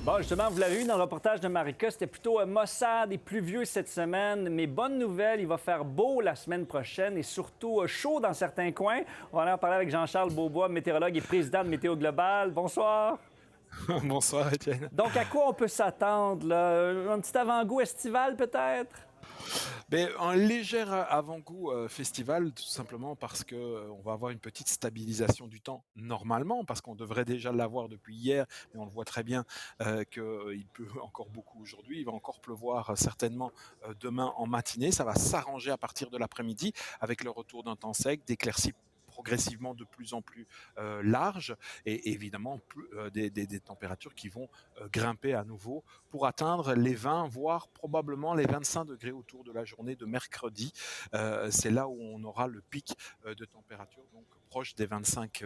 Bon, justement, vous l'avez vu dans le reportage de Marika, c'était plutôt maussade et pluvieux cette semaine. Mais bonne nouvelle, il va faire beau la semaine prochaine et surtout chaud dans certains coins. On va en parler avec Jean-Charles Beaubois, météorologue et président de Météo Global. Bonsoir. Bonsoir, Étienne. Donc, à quoi on peut s'attendre, là? Un petit avant-goût estival, peut-être? Mais un léger avant-goût festival, tout simplement parce que on va avoir une petite stabilisation du temps normalement, parce qu'on devrait déjà l'avoir depuis hier, mais on le voit très bien qu'il pleut encore beaucoup aujourd'hui. Il va encore pleuvoir certainement demain en matinée. Ça va s'arranger à partir de l'après-midi avec le retour d'un temps sec, d'éclaircies progressivement de plus en plus larges et évidemment des températures qui vont grimper à nouveau pour atteindre les 20 voire probablement les 25 degrés autour de la journée de mercredi. C'est là où on aura le pic de température, donc proche des 25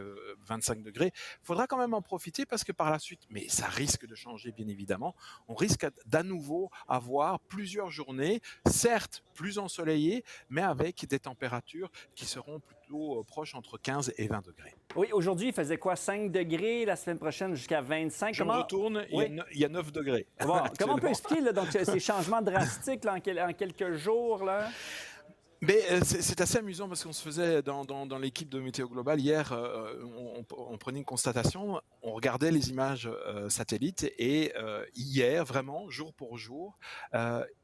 degrés. Il faudra quand même en profiter parce que par la suite, mais ça risque de changer bien évidemment, on risque d'à nouveau avoir plusieurs journées, certes plus ensoleillées, mais avec des températures qui seront plutôt proches entre 15 et 20 degrés. Oui, aujourd'hui, il faisait quoi? 5 degrés, la semaine prochaine jusqu'à 25. Je me retourne, Oui. il y a 9 degrés. Bon, comment on peut Actuellement. expliquer là, donc, ces changements drastiques là, en quelques jours? Là? Mais c'est assez amusant parce qu'on se faisait dans l'équipe de Météo Global hier, on prenait une constatation, on regardait les images satellites et hier, vraiment, jour pour jour,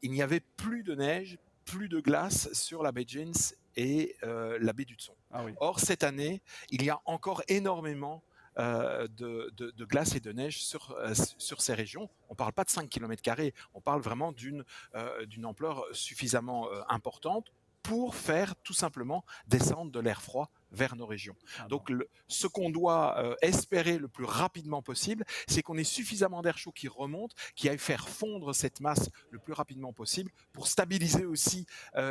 il n'y avait plus de neige, plus de glace sur la baie James et la baie d'Hudson. Ah oui. Or, cette année, il y a encore énormément de glace et de neige sur ces régions. On ne parle pas de 5 km², on parle vraiment d'une ampleur suffisamment importante pour faire tout simplement descendre de l'air froid vers nos régions. Ah bon. Donc ce qu'on doit espérer le plus rapidement possible, c'est qu'on ait suffisamment d'air chaud qui remonte, qui aille faire fondre cette masse le plus rapidement possible pour stabiliser aussi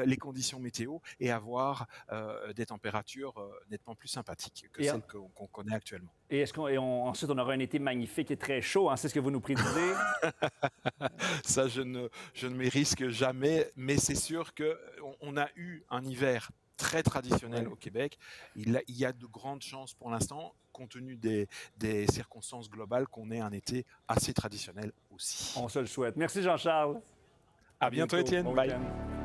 les conditions météo et avoir des températures nettement plus sympathiques que Et, celles qu'on connaît actuellement. ensuite, on aura un été magnifique et très chaud, hein, c'est ce que vous nous prédisez? Ça, je ne m'y risque jamais, mais c'est sûr qu'on a eu un hiver très traditionnel Oui. au Québec. Il y a de grandes chances pour l'instant, compte tenu des circonstances globales, qu'on ait un été assez traditionnel aussi. On se le souhaite. Merci Jean-Charles. À À bientôt, bientôt. Étienne. Bon Bye. week-end.